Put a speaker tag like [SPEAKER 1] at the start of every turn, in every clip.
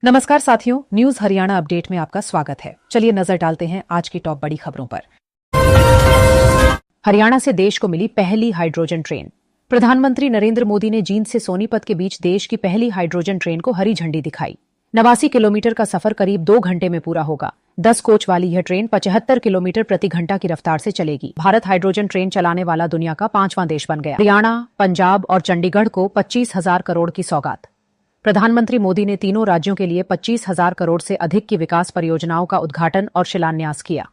[SPEAKER 1] नमस्कार साथियों, news Haryana update में आपका स्वागत है। चलिए नजर डालते हैं आज की टॉप बड़ी खबरों पर। हरियाणा से देश को मिली पहली हाइड्रोजन ट्रेन। प्रधानमंत्री नरेंद्र मोदी ने जींद से सोनीपत के बीच देश की पहली हाइड्रोजन ट्रेन को हरी झंडी दिखाई। 89 किलोमीटर का सफर करीब 2 घंटे में पूरा होगा। 10 कोच वाली यह ट्रेन 75 किलोमीटर प्रति घंटा की रफ्तार से चलेगी। भारत हाइड्रोजन ट्रेन चलाने वाला दुनिया का 5वां देश बन गया। हरियाणा, पंजाब और चंडीगढ़ को 25,000 करोड़ की सौगात। प्रधानमंत्री मोदी ने तीनों राज्यों के लिए 25,000 करोड़ से अधिक की विकास परियोजनाओं का उद्घाटन और शिलान्यास किया।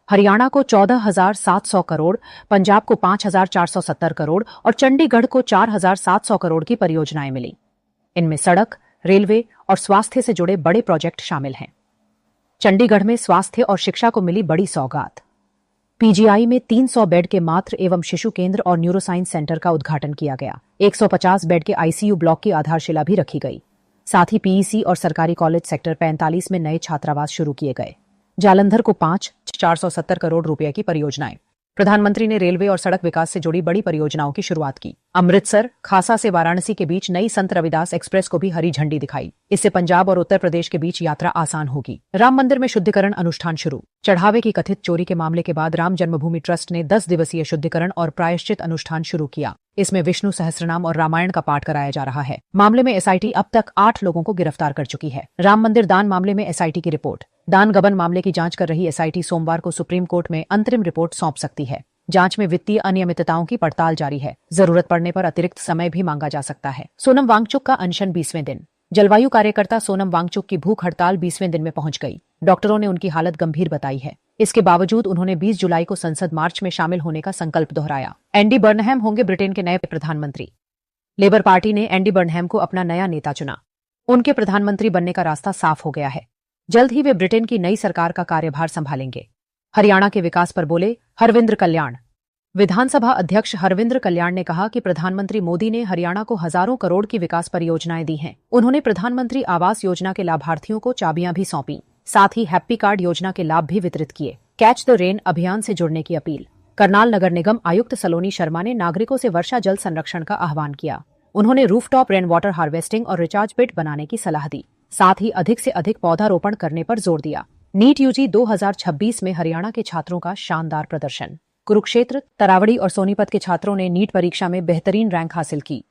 [SPEAKER 1] हरियाणा को 14,700 करोड़, पंजाब को 5,470 करोड़ और चंडीगढ़ को 4,700 करोड़ की परियोजनाएं मिली। इनमें सड़क, रेलवे और स्वास्थ्य से जुड़े बड़े प्रोजेक्ट शामिल हैं। चंडीगढ़ में स्वास्थ्य और शिक्षा को मिली बड़ी सौगात। पीजीआई में 300 बेड के मातृ एवं शिशु केंद्र और न्यूरोसाइंस सेंटर का उद्घाटन किया गया। 150 बेड के आईसीयू ब्लॉक की आधारशिला भी रखी गई। साथ ही पीईसी और सरकारी कॉलेज सेक्टर 45 में नए छात्रावास शुरू किए गए। जालंधर को 5,470 करोड़ रुपए की परियोजनाएं। प्रधानमंत्री ने रेलवे और सड़क विकास से जुड़ी बड़ी परियोजनाओं की शुरुआत की। अमृतसर, खासा से वाराणसी के बीच नई संत रविदास एक्सप्रेस को भी हरी झंडी दिखाई। इससे पंजाब और उत्तर प्रदेश के बीच यात्रा आसान होगी। राम मंदिर में शुद्धिकरण अनुष्ठान शुरू। चढ़ावे की कथित चोरी के मामले के बाद राम जन्मभूमि ट्रस्ट ने 10 दिवसीय शुद्धिकरण और प्रायश्चित अनुष्ठान शुरू किया। इसमें विष्णु सहस्त्रनाम और रामायण का पाठ कराया जा रहा है। मामले में एसआईटी अब तक 8 लोगों को गिरफ्तार कर चुकी है। राम मंदिर दान मामले में एसआईटी की रिपोर्ट। दान गबन मामले की जांच कर रही एसआईटी सोमवार को सुप्रीम कोर्ट में अंतरिम रिपोर्ट सौंप सकती है। जांच में वित्तीय अनियमितताओं की पड़ताल जारी है। जरूरत पड़ने पर अतिरिक्त समय भी मांगा जा सकता है। सोनम वांगचुक का अनशन 20वें दिन। जलवायु कार्यकर्ता सोनम वांगचुक की भूख हड़ताल 20वें दिन में पहुंच गई। डॉक्टरों ने उनकी हालत गंभीर बताई है। इसके बावजूद उन्होंने 20 जुलाई को संसद मार्च में शामिल होने का संकल्प दोहराया। एंडी बर्नहैम होंगे ब्रिटेन के नए प्रधानमंत्री। लेबर पार्टी ने एंडी बर्नहैम को अपना नया नेता चुना। उनके प्रधानमंत्री बनने का रास्ता साफ हो गया है। जल्द ही वे ब्रिटेन की नई सरकार का कार्यभार संभालेंगे। हरियाणा के विकास पर बोले हरविंद्र कल्याण। विधानसभा अध्यक्ष हरविंद्र कल्याण ने कहा कि प्रधानमंत्री मोदी ने हरियाणा को हजारों करोड़ की विकास परियोजनाएं दी हैं। उन्होंने प्रधानमंत्री आवास योजना के लाभार्थियों को चाबियां भी सौंपी। साथ ही हैप्पी कार्ड योजना के लाभ भी वितरित किए। कैच द रेन अभियान से जुड़ने की अपील। करनाल नगर निगम आयुक्त सलोनी शर्मा ने नागरिकों से वर्षा जल संरक्षण का आह्वान किया। उन्होंने रूफटॉप रेन वाटर हार्वेस्टिंग और रिचार्ज पिट बनाने की सलाह दी। साथ ही अधिक से अधिक पौधारोपण करने पर जोर दिया। नीट यूजी 2026 में हरियाणा के छात्रों का शानदार प्रदर्शन। कुरुक्षेत्र, तरावड़ी और सोनीपत के छात्रों ने नीट परीक्षा में बेहतरीन रैंक हासिल की।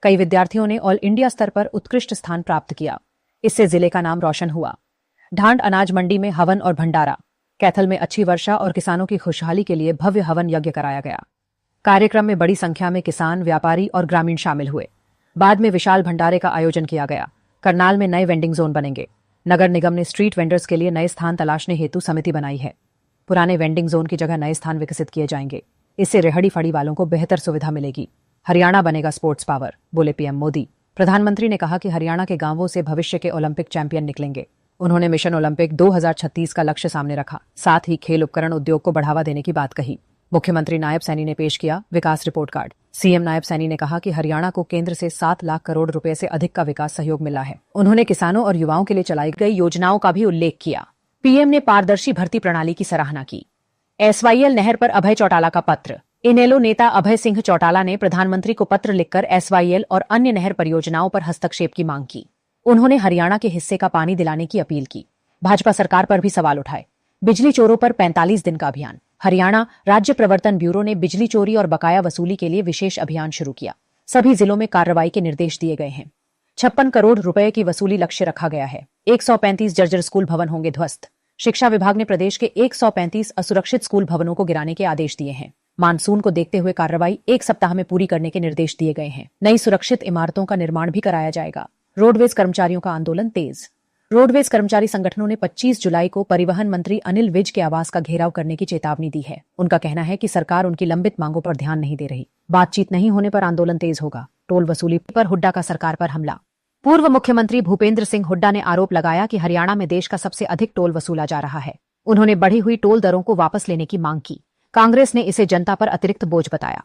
[SPEAKER 1] कई विद्यार्थियों ने ऑल इंडिया स्तर पर उत्कृष्ट स्थान प्राप्त किया। इससे जिले का नाम रोशन हुआ। ढांड अनाज मंडी में हवन और भंडारा। कैथल में अच्छी वर्षा और किसानों की खुशहाली के लिए भव्य हवन यज्ञ कराया गया। कार्यक्रम में बड़ी संख्या में किसान, व्यापारी और ग्रामीण शामिल हुए। बाद में विशाल भंडारे का आयोजन किया गया। करनाल में नए वेंडिंग जोन बनेंगे। नगर निगम ने स्ट्रीट वेंडर्स के लिए नए स्थान तलाशने हेतु समिति बनाई है। पुराने वेंडिंग जोन की जगह नए स्थान विकसित किए जाएंगे। इससे रेहड़ी फड़ी वालों को बेहतर सुविधा मिलेगी। हरियाणा बनेगा स्पोर्ट्स पावर, बोले पीएम मोदी। प्रधानमंत्री ने कहा कि हरियाणा के गांवों से भविष्य के ओलंपिक चैंपियन निकलेंगे। उन्होंने मिशन ओलंपिक 2036 का लक्ष्य सामने रखा। साथ ही खेल उपकरण उद्योग को बढ़ावा देने की बात कही। मुख्यमंत्री नायब सैनी ने पेश किया विकास report card. CM Nayab Saini ने कहा कि हरियाणा को केंद्र से 7 लाख करोड़ रुपए से अधिक का विकास सहयोग मिला है। उन्होंने किसानों और युवाओं के लिए चलाई गई योजनाओं का भी उल्लेख किया। पीएम ने पारदर्शी भर्ती प्रणाली की सराहना की। एसवाईएल नहर पर अभय चौटाला का पत्र। इनेलो नेता अभय सिंह चौटाला ने प्रधानमंत्री को पत्र लिखकर एसवाईएल और अन्य नहर परियोजनाओं पर हस्तक्षेप की मांग की। उन्होंने हरियाणा के हिस्से का पानी दिलाने की अपील की। भाजपा सरकार पर भी सवाल उठाए। बिजली चोरों पर 45 दिन का अभियान। हरियाणा राज्य प्रवर्तन ब्यूरो ने बिजली चोरी और बकाया वसूली के लिए विशेष अभियान शुरू किया। सभी जिलों में कार्रवाई के निर्देश दिए गए हैं। 56 करोड़ रुपए की वसूली लक्ष्य रखा गया है। 135 जर्जर स्कूल भवन होंगे ध्वस्त। शिक्षा विभाग ने प्रदेश के 135 असुरक्षित स्कूल भवनों को गिराने के आदेश दिए हैं। मानसून को देखते हुए कार्रवाई 1 सप्ताह में पूरी करने के निर्देश दिए गए हैं। नई सुरक्षित इमारतों का निर्माण भी कराया जाएगा। रोडवेज कर्मचारियों का आंदोलन तेज। रोडवेज कर्मचारी संगठनों ने 25 जुलाई को परिवहन मंत्री अनिल विज के आवास का घेराव करने की चेतावनी दी है। उनका कहना है कि सरकार उनकी लंबित मांगों पर ध्यान नहीं दे रही। बातचीत नहीं होने पर आंदोलन तेज होगा। टोल वसूली पर हुड्डा का सरकार पर हमला। पूर्व मुख्यमंत्री भूपेंद्र सिंह हुड्डा ने आरोप लगाया कि हरियाणा में देश का सबसे अधिक टोल वसूला जा रहा है। उन्होंने बढ़ी हुई टोल दरों को वापस लेने की मांग की। कांग्रेस ने इसे जनता पर अतिरिक्त बोझ बताया।